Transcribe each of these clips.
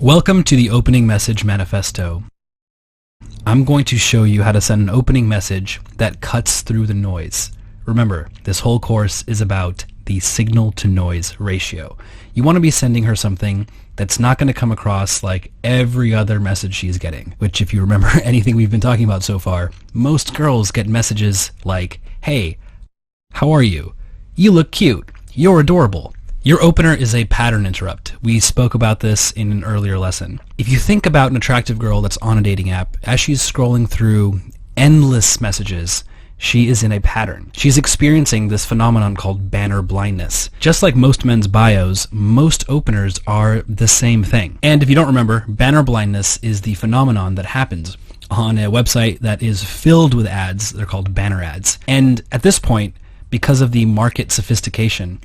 Welcome to the Opening Message Manifesto. I'm going to show you how to send an opening message that cuts through the noise. Remember, this whole course is about the signal-to-noise ratio. You want to be sending her something that's not going to come across like every other message she's getting, which if you remember anything we've been talking about so far, most girls get messages like, "Hey, how are you? You look cute. You're adorable." Your opener is a pattern interrupt. We spoke about this in an earlier lesson. If you think about an attractive girl that's on a dating app, as she's scrolling through endless messages, she is in a pattern. She's experiencing this phenomenon called banner blindness. Just like most men's bios, most openers are the same thing. And if you don't remember, banner blindness is the phenomenon that happens on a website that is filled with ads. They're called banner ads. And at this point, because of the market sophistication,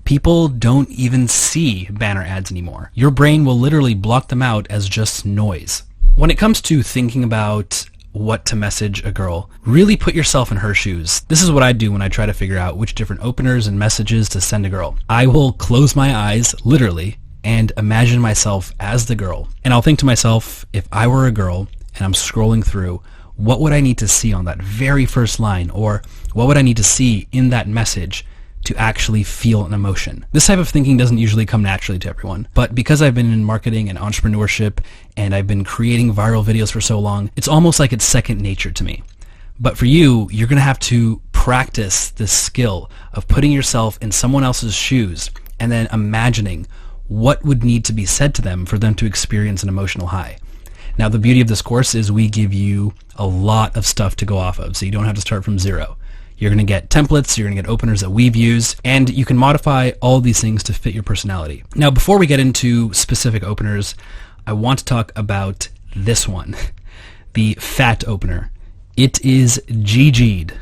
people don't even see banner ads anymore. Your brain will literally block them out as just noise. When it comes to thinking about what to message a girl, really put yourself in her shoes. This is what I do when I try to figure out which different openers and messages to send a girl. I will close my eyes, literally, and imagine myself as the girl. And I'll think to myself, if I were a girl and I'm scrolling through, what would I need to see on that very first line? Or what would I need to see in that message to actually feel an emotion? This type of thinking doesn't usually come naturally to everyone, but because I've been in marketing and entrepreneurship and I've been creating viral videos for so long, it's almost like it's second nature to me. But for you, you're going to have to practice this skill of putting yourself in someone else's shoes and then imagining what would need to be said to them for them to experience an emotional high. Now, the beauty of this course is we give you a lot of stuff to go off of, so you don't have to start from zero. You're going to get templates, you're going to get openers that we've used, and you can modify all these things to fit your personality. Now, before we get into specific openers, I want to talk about this one, the fat opener. It is Jhaj.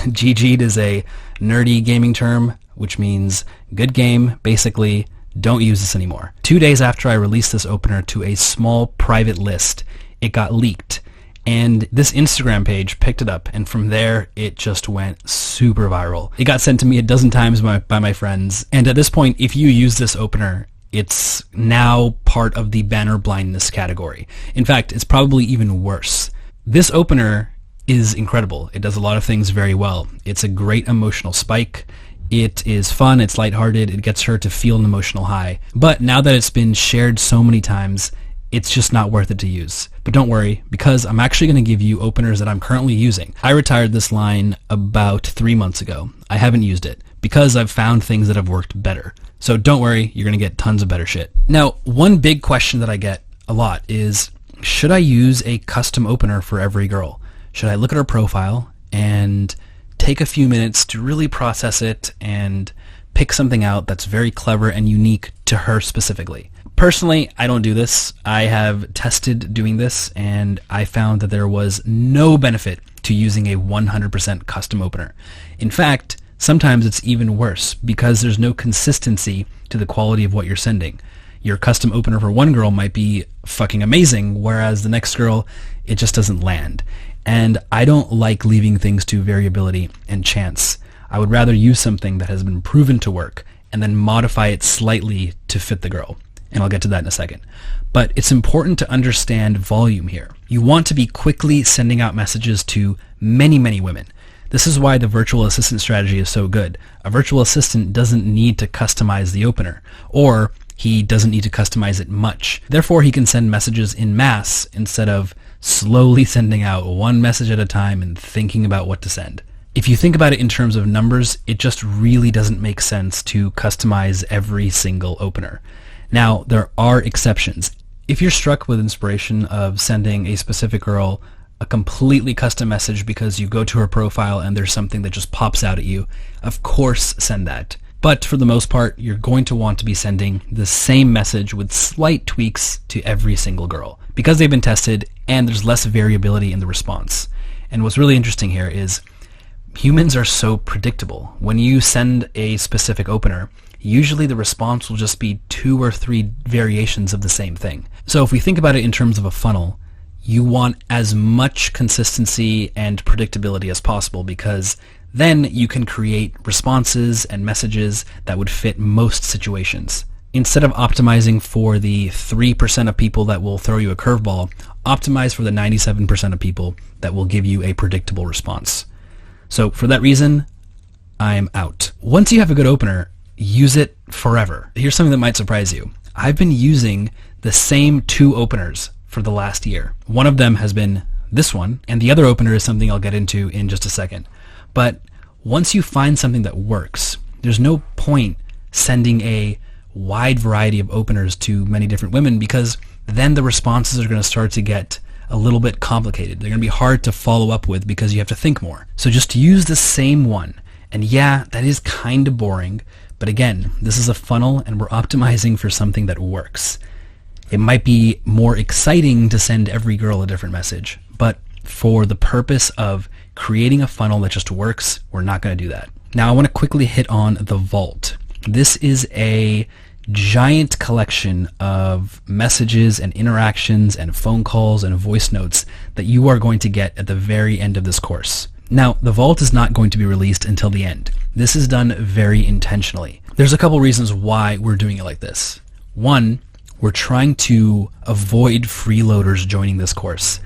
Jhaj is a nerdy gaming term, which means good game. Basically, don't use this anymore. 2 days after I released this opener to a small private list, it got leaked. And this Instagram page picked it up, and from there, it just went super viral. It got sent to me a dozen times by my friends, and at this point, if you use this opener, it's now part of the banner blindness category. In fact, it's probably even worse. This opener is incredible. It does a lot of things very well. It's a great emotional spike. It is fun, it's lighthearted, it gets her to feel an emotional high. But now that it's been shared so many times, it's just not worth it to use. But don't worry, because I'm actually going to give you openers that I'm currently using. I retired this line about 3 months ago. I haven't used it because I've found things that have worked better. So don't worry, you're going to get tons of better shit. Now, one big question that I get a lot is, should I use a custom opener for every girl? Should I look at her profile and take a few minutes to really process it and pick something out that's very clever and unique to her specifically? Personally, I don't do this. I have tested doing this, and I found that there was no benefit to using a 100% custom opener. In fact, sometimes it's even worse because there's no consistency to the quality of what you're sending. Your custom opener for one girl might be fucking amazing, whereas the next girl, it just doesn't land. And I don't like leaving things to variability and chance. I would rather use something that has been proven to work and then modify it slightly to fit the girl. And I'll get to that in a second. But it's important to understand volume here. You want to be quickly sending out messages to many, many women. This is why the virtual assistant strategy is so good. A virtual assistant doesn't need to customize the opener, or he doesn't need to customize it much. Therefore, he can send messages in mass instead of slowly sending out one message at a time and thinking about what to send. If you think about it in terms of numbers, it just really doesn't make sense to customize every single opener. Now, there are exceptions. If you're struck with inspiration of sending a specific girl a completely custom message because you go to her profile and there's something that just pops out at you, of course send that. But for the most part, you're going to want to be sending the same message with slight tweaks to every single girl because they've been tested and there's less variability in the response. And what's really interesting here is humans are so predictable. When you send a specific opener, usually the response will just be 2 or 3 variations of the same thing. So if we think about it in terms of a funnel, you want as much consistency and predictability as possible because then you can create responses and messages that would fit most situations. Instead of optimizing for the 3% of people that will throw you a curveball, optimize for the 97% of people that will give you a predictable response. So for that reason, I'm out. Once you have a good opener, use it forever. Here's something that might surprise you. I've been using the same 2 openers for the last year. One of them has been this one, and the other opener is something I'll get into in just a second. But once you find something that works, there's no point sending a wide variety of openers to many different women, because then the responses are going to start to get a little bit complicated. They're going to be hard to follow up with because you have to think more. So just use the same one. And yeah, that is kind of boring, but again, this is a funnel and we're optimizing for something that works. It might be more exciting to send every girl a different message, but for the purpose of creating a funnel that just works, we're not going to do that. Now I want to quickly hit on the vault. This is a giant collection of messages and interactions and phone calls and voice notes that you are going to get at the very end of this course. Now, the vault is not going to be released until the end. This is done very intentionally. There's a couple reasons why we're doing it like this. One, we're trying to avoid freeloaders joining this course.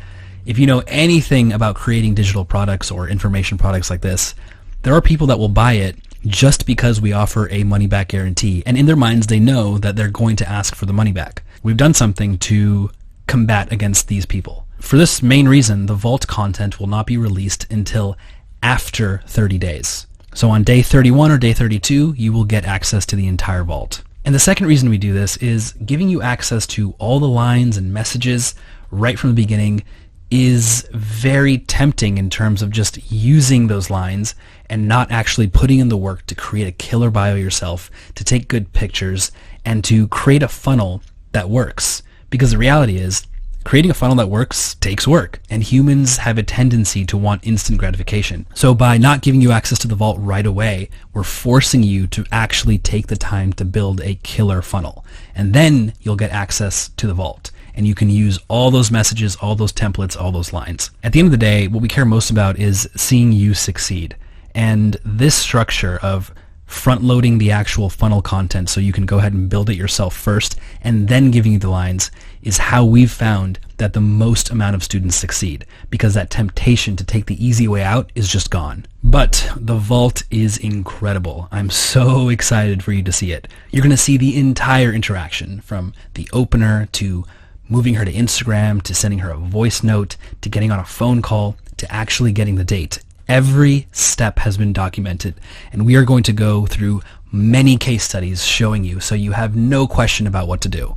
If you know anything about creating digital products or information products like this, there are people that will buy it just because we offer a money-back guarantee, and in their minds they know that they're going to ask for the money back. We've done something to combat against these people. For this main reason, the vault content will not be released until after 30 days. So on day 31 or day 32, you will get access to the entire vault. And the second reason we do this is giving you access to all the lines and messages right from the beginning is very tempting in terms of just using those lines and not actually putting in the work to create a killer bio yourself, to take good pictures, and to create a funnel that works. Because the reality is, creating a funnel that works takes work, and humans have a tendency to want instant gratification. So by not giving you access to the vault right away, we're forcing you to actually take the time to build a killer funnel. And then you'll get access to the vault. And you can use all those messages, all those templates, all those lines. At the end of the day, what we care most about is seeing you succeed. And this structure of front-loading the actual funnel content so you can go ahead and build it yourself first and then giving you the lines is how we've found that the most amount of students succeed, because that temptation to take the easy way out is just gone. But the vault is incredible. I'm so excited for you to see it. You're going to see the entire interaction, from the opener to moving her to Instagram, to sending her a voice note, to getting on a phone call, to actually getting the date. Every step has been documented, and we are going to go through many case studies showing you so you have no question about what to do.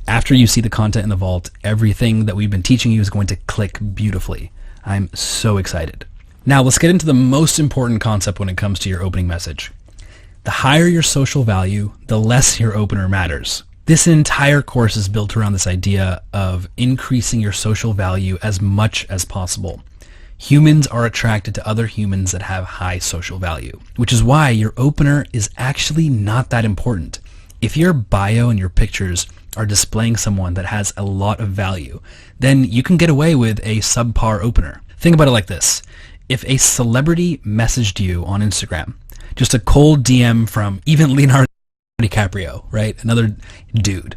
After you see the content in the vault, everything that we've been teaching you is going to click beautifully. I'm so excited. Now let's get into the most important concept when it comes to your opening message. The higher your social value, the less your opener matters. This entire course is built around this idea of increasing your social value as much as possible. Humans are attracted to other humans that have high social value, which is why your opener is actually not that important. If your bio and your pictures are displaying someone that has a lot of value, then you can get away with a subpar opener. Think about it like this. If a celebrity messaged you on Instagram, just a cold DM from even Leonardo DiCaprio, right? Another dude,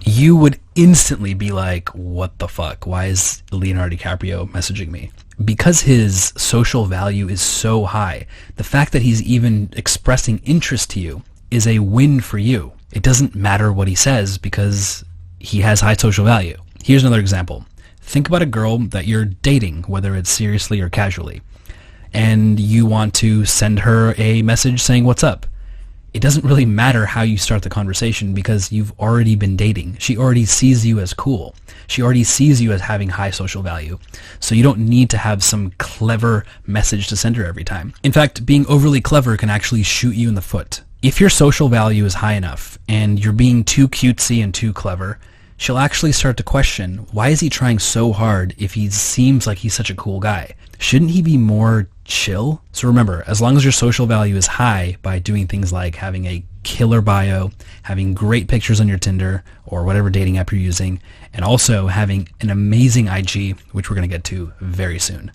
you would instantly be like, what the fuck? Why is Leonardo DiCaprio messaging me? Because his social value is so high, the fact that he's even expressing interest to you is a win for you. It doesn't matter what he says because he has high social value. Here's another example. Think about a girl that you're dating, whether it's seriously or casually, and you want to send her a message saying, what's up? It doesn't really matter how you start the conversation because you've already been dating. She already sees you as cool. She already sees you as having high social value. So you don't need to have some clever message to send her every time. In fact, being overly clever can actually shoot you in the foot. If your social value is high enough and you're being too cutesy and too clever, she'll actually start to question, why is he trying so hard if he seems like he's such a cool guy? Shouldn't he be more chill? So remember, as long as your social value is high by doing things like having a killer bio, having great pictures on your Tinder or whatever dating app you're using, and also having an amazing IG, which we're going to get to very soon.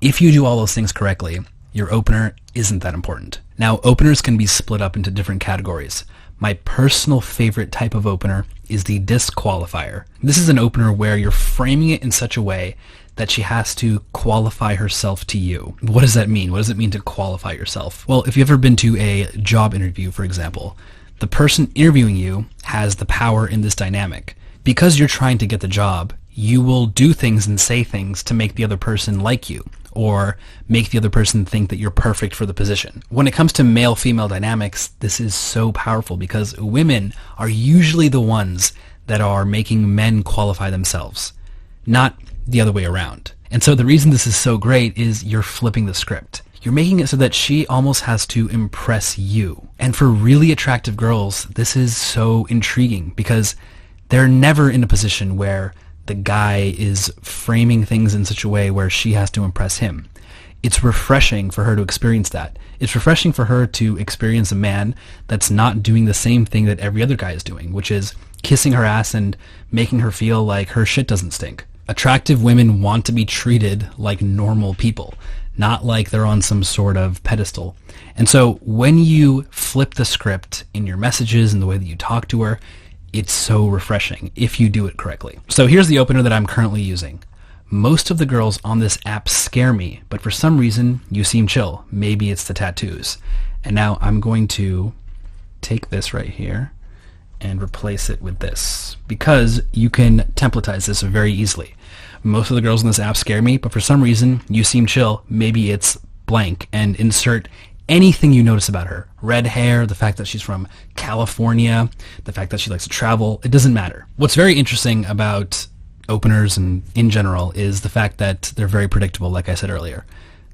If you do all those things correctly, your opener isn't that important. Now, openers can be split up into different categories, My personal favorite type of opener is the disqualifier. This is an opener where you're framing it in such a way that she has to qualify herself to you. What does that mean? What does it mean to qualify yourself? Well, if you've ever been to a job interview, for example, the person interviewing you has the power in this dynamic. Because you're trying to get the job, you will do things and say things to make the other person like you, or make the other person think that you're perfect for the position. When it comes to male-female dynamics, this is so powerful because women are usually the ones that are making men qualify themselves, not the other way around. And so the reason this is so great is you're flipping the script. You're making it so that she almost has to impress you. And for really attractive girls, this is so intriguing because they're never in a position where the guy is framing things in such a way where she has to impress him. It's refreshing for her to experience that. It's refreshing for her to experience a man that's not doing the same thing that every other guy is doing, which is kissing her ass and making her feel like her shit doesn't stink. Attractive women want to be treated like normal people, not like they're on some sort of pedestal. And so when you flip the script in your messages and the way that you talk to her, it's so refreshing if you do it correctly. So here's the opener that I'm currently using. Most of the girls on this app scare me, but for some reason you seem chill. Maybe it's the tattoos. And now I'm going to take this right here and replace it with this because you can templatize this very easily. Most of the girls in this app scare me, but for some reason you seem chill. Maybe it's blank, and insert anything you notice about her. Red hair, the fact that she's from California, the fact that she likes to travel, it doesn't matter. What's very interesting about openers and in general is the fact that they're very predictable, like I said earlier.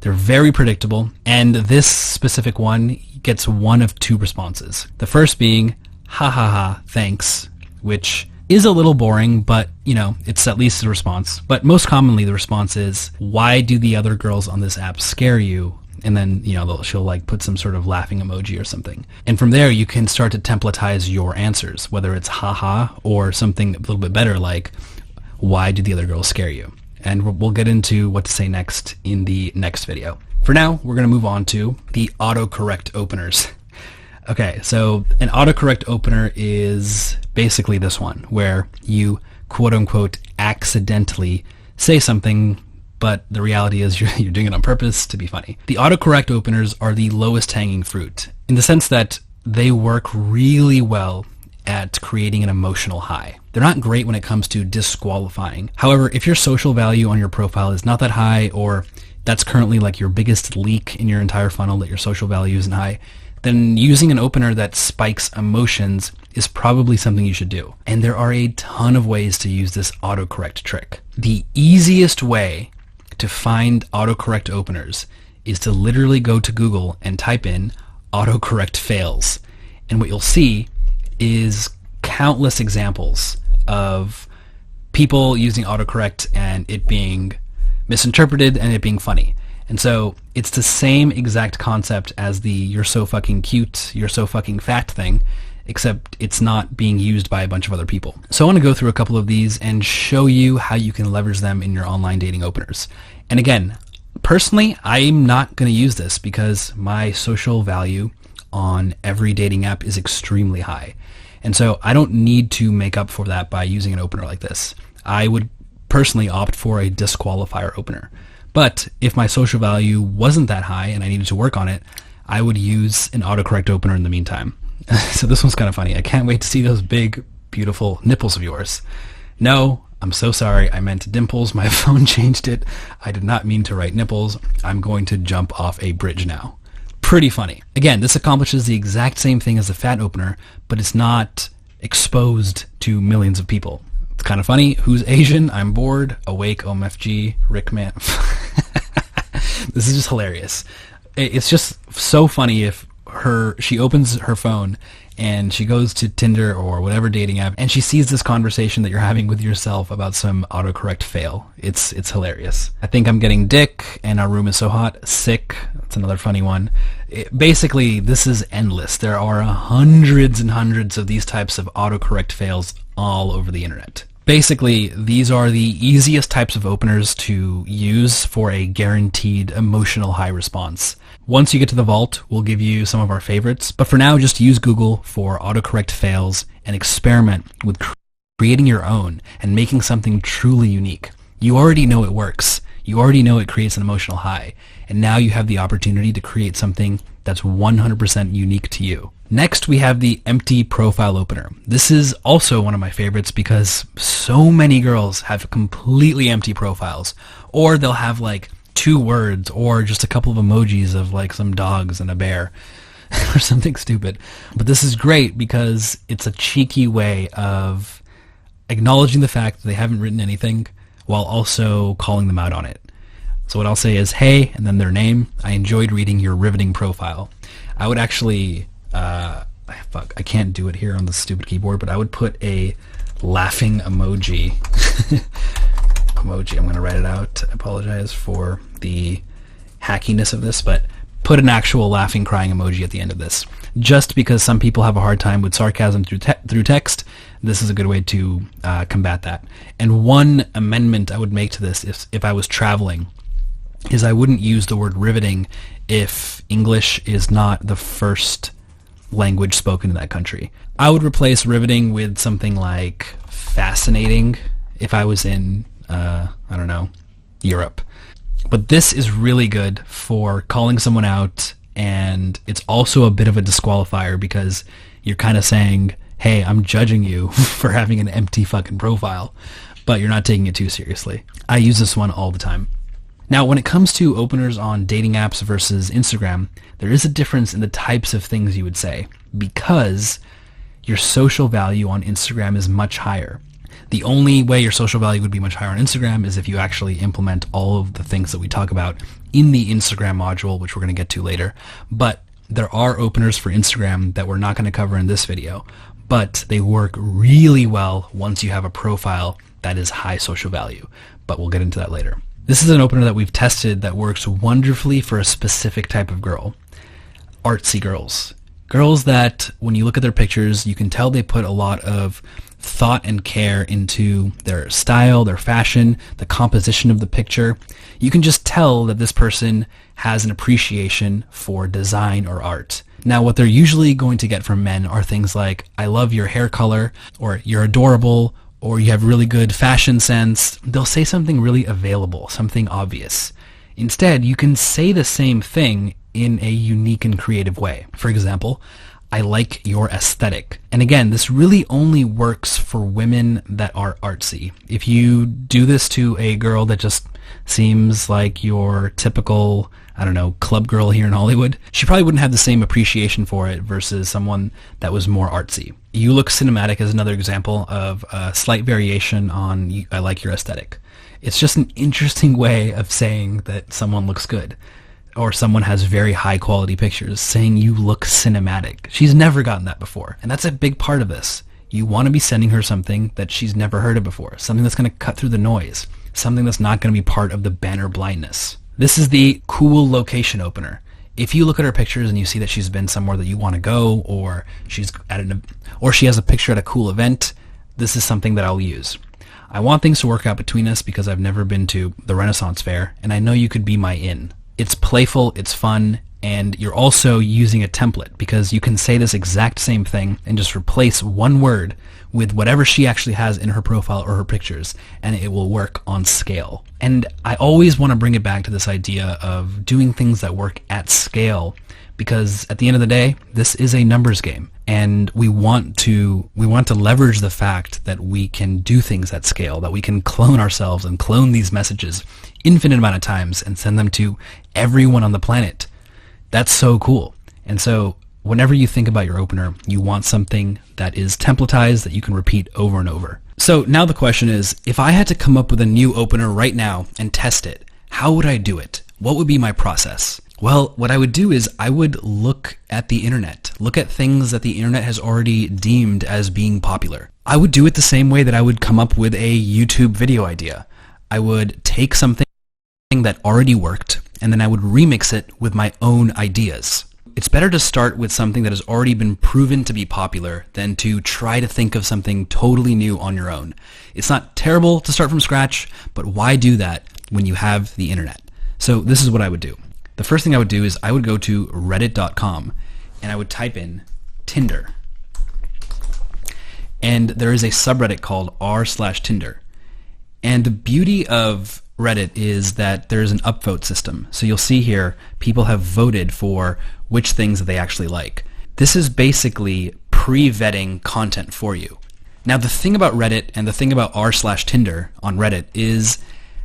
They're very predictable, and this specific one gets one of two responses. The first being, ha ha ha, thanks, which is a little boring, but, you know, it's at least a response. But most commonly the response is, why do the other girls on this app scare you? And then, you know, she'll like put some sort of laughing emoji or something. And from there, you can start to templatize your answers, whether it's haha or something a little bit better like, why do the other girls scare you? And we'll get into what to say next in the next video. For now, we're going to move on to the autocorrect openers. Okay, so an autocorrect opener is basically this one, where you quote-unquote accidentally say something, but the reality is you're doing it on purpose to be funny. The autocorrect openers are the lowest hanging fruit, in the sense that they work really well at creating an emotional high. They're not great when it comes to disqualifying. However, if your social value on your profile is not that high, or that's currently like your biggest leak in your entire funnel, that your social value isn't high, then using an opener that spikes emotions is probably something you should do. And there are a ton of ways to use this autocorrect trick. The easiest way to find autocorrect openers is to literally go to Google and type in autocorrect fails. And what you'll see is countless examples of people using autocorrect and it being misinterpreted and it being funny. And so it's the same exact concept as the you're so fucking cute, you're so fucking fat thing, except it's not being used by a bunch of other people. So I want to go through a couple of these and show you how you can leverage them in your online dating openers. And again, personally, I'm not going to use this because my social value on every dating app is extremely high. And so I don't need to make up for that by using an opener like this. I would personally opt for a disqualifier opener. But if my social value wasn't that high and I needed to work on it, I would use an autocorrect opener in the meantime. So this one's kind of funny. I can't wait to see those big, beautiful nipples of yours. No, I'm so sorry. I meant dimples. My phone changed it. I did not mean to write nipples. I'm going to jump off a bridge now. Pretty funny. Again, this accomplishes the exact same thing as the fat opener, but it's not exposed to millions of people. It's kind of funny. Who's Asian? I'm bored. Awake. OMFG. Rickman. This is just hilarious. It's just so funny if she opens her phone and she goes to Tinder or whatever dating app and she sees this conversation that you're having with yourself about some autocorrect fail. It's hilarious. I think I'm getting dick and our room is so hot. Sick. That's another funny one. Basically, this is endless. There are hundreds and hundreds of these types of autocorrect fails all over the internet. Basically, these are the easiest types of openers to use for a guaranteed emotional high response. Once you get to the vault, we'll give you some of our favorites, but for now, just use Google for autocorrect fails and experiment with creating your own and making something truly unique. You already know it works. You already know it creates an emotional high, and now you have the opportunity to create something that's 100% unique to you. Next, we have the empty profile opener. This is also one of my favorites because so many girls have completely empty profiles, or they'll have like 2 words or just a couple of emojis of like some dogs and a bear or something stupid. But this is great because it's a cheeky way of acknowledging the fact that they haven't written anything while also calling them out on it. So what I'll say is, hey, and then their name. I enjoyed reading your riveting profile. I would actually, I can't do it here on the stupid keyboard, but I would put a laughing emoji. Emoji, I'm going to write it out. I apologize for the hackiness of this, but put an actual laughing, crying emoji at the end of this. Just because some people have a hard time with sarcasm through text, this is a good way to combat that. And one amendment I would make to this if I was traveling is I wouldn't use the word riveting if English is not the first language spoken in that country. I would replace riveting with something like fascinating if I was in, I don't know, Europe. But this is really good for calling someone out, and it's also a bit of a disqualifier because you're kind of saying, hey, I'm judging you for having an empty fucking profile, but you're not taking it too seriously. I use this one all the time. Now, when it comes to openers on dating apps versus Instagram, there is a difference in the types of things you would say because your social value on Instagram is much higher. The only way your social value would be much higher on Instagram is if you actually implement all of the things that we talk about in the Instagram module, which we're going to get to later. But there are openers for Instagram that we're not going to cover in this video, but they work really well once you have a profile that is high social value. But we'll get into that later. This is an opener that we've tested that works wonderfully for a specific type of girl. Artsy girls. Girls that, when you look at their pictures, you can tell they put a lot of thought and care into their style, their fashion, the composition of the picture. You can just tell that this person has an appreciation for design or art. Now, what they're usually going to get from men are things like, I love your hair color, or you're adorable, or you have really good fashion sense. They'll say something really available, something obvious. Instead, you can say the same thing in a unique and creative way. For example, I like your aesthetic. And again, this really only works for women that are artsy. If you do this to a girl that just seems like your typical, I don't know, club girl here in Hollywood, she probably wouldn't have the same appreciation for it versus someone that was more artsy. You look cinematic is another example of a slight variation on I like your aesthetic. It's just an interesting way of saying that someone looks good. Or someone has very high quality pictures, saying you look cinematic. She's never gotten that before. And that's a big part of this. You want to be sending her something that she's never heard of before. Something that's going to cut through the noise. Something that's not going to be part of the banner blindness. This is the cool location opener. If you look at her pictures and you see that she's been somewhere that you want to go, or she's at or she has a picture at a cool event, this is something that I'll use. I want things to work out between us because I've never been to the Renaissance Fair, and I know you could be my in. It's playful, it's fun, and you're also using a template because you can say this exact same thing and just replace one word with whatever she actually has in her profile or her pictures, and it will work on scale. And I always want to bring it back to this idea of doing things that work at scale because at the end of the day, this is a numbers game, and we want to leverage the fact that we can do things at scale, that we can clone ourselves and clone these messages infinite amount of times and send them to everyone on the planet. That's so cool. And so whenever you think about your opener, you want something that is templatized that you can repeat over and over. So now the question is, if I had to come up with a new opener right now and test it, how would I do it? What would be my process? Well, what I would do is I would look at the internet, look at things that the internet has already deemed as being popular. I would do it the same way that I would come up with a YouTube video idea. I would take something that already worked, and then I would remix it with my own ideas. it's better to start with something that has already been proven to be popular than to try to think of something totally new on your own. It's not terrible to start from scratch, but why do that when you have the internet? So this is what I would do. The first thing I would do is I would go to reddit.com and I would type in Tinder. And there is a subreddit called r/Tinder. And the beauty of Reddit is that there's an upvote system. So you'll see here, people have voted for which things that they actually like. This is basically pre-vetting content for you. Now the thing about Reddit and the thing about r/Tinder on Reddit is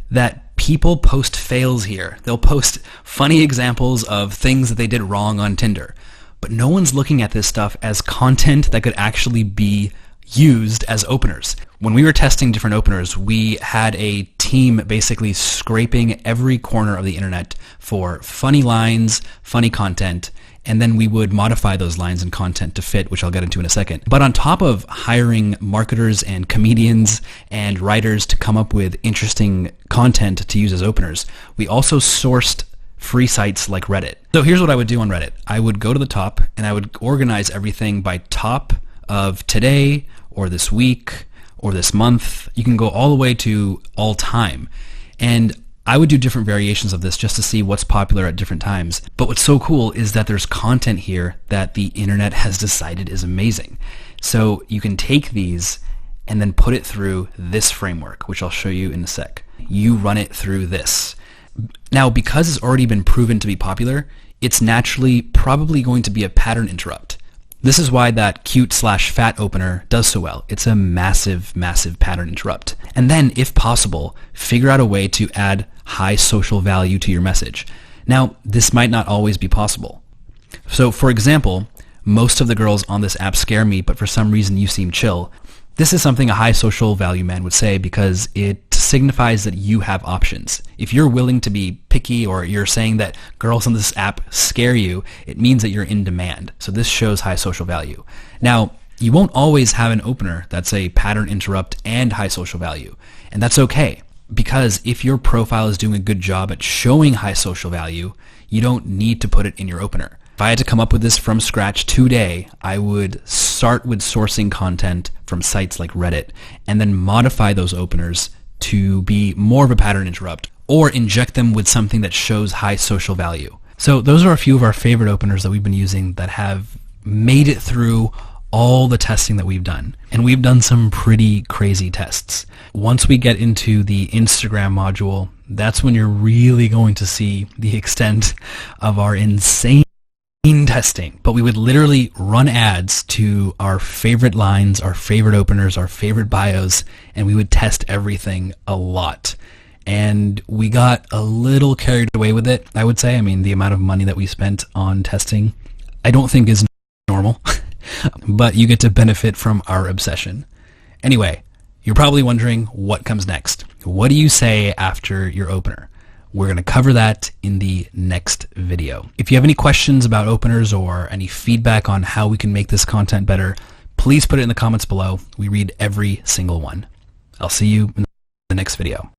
that people post fails here. They'll post funny examples of things that they did wrong on Tinder. But no one's looking at this stuff as content that could actually be used as openers. When we were testing different openers, we had a team basically scraping every corner of the internet for funny lines, funny content, and then we would modify those lines and content to fit, which I'll get into in a second. But on top of hiring marketers and comedians and writers to come up with interesting content to use as openers, we also sourced free sites like Reddit. So here's what I would do on Reddit. I would go to the top and I would organize everything by top of today or this week or this month. You can go all the way to all time. And I would do different variations of this just to see what's popular at different times. But what's so cool is that there's content here that the internet has decided is amazing. So you can take these and then put it through this framework, which I'll show you in a sec. You run it through this. Now, because it's already been proven to be popular, it's naturally probably going to be a pattern interrupt. This is why that cute/fat opener does so well. It's a massive, massive pattern interrupt. And then, if possible, figure out a way to add high social value to your message. Now, this might not always be possible. So, for example, most of the girls on this app scare me, but for some reason you seem chill. This is something a high social value man would say because it signifies that you have options. If you're willing to be picky or you're saying that girls on this app scare you, it means that you're in demand. So this shows high social value. Now, you won't always have an opener that's a pattern interrupt and high social value. And that's okay, because if your profile is doing a good job at showing high social value, you don't need to put it in your opener. If I had to come up with this from scratch today, I would start with sourcing content from sites like Reddit and then modify those openers to be more of a pattern interrupt or inject them with something that shows high social value. So those are a few of our favorite openers that we've been using that have made it through all the testing that we've done. And we've done some pretty crazy tests. Once we get into the Instagram module, that's when you're really going to see the extent of our insane testing. But we would literally run ads to our favorite lines, our favorite openers, our favorite bios, and we would test everything a lot. And we got a little carried away with it, I would say. I mean, the amount of money that we spent on testing, I don't think is normal, but you get to benefit from our obsession. Anyway, you're probably wondering what comes next. What do you say after your opener? We're going to cover that in the next video. If you have any questions about openers or any feedback on how we can make this content better, please put it in the comments below. We read every single one. I'll see you in the next video.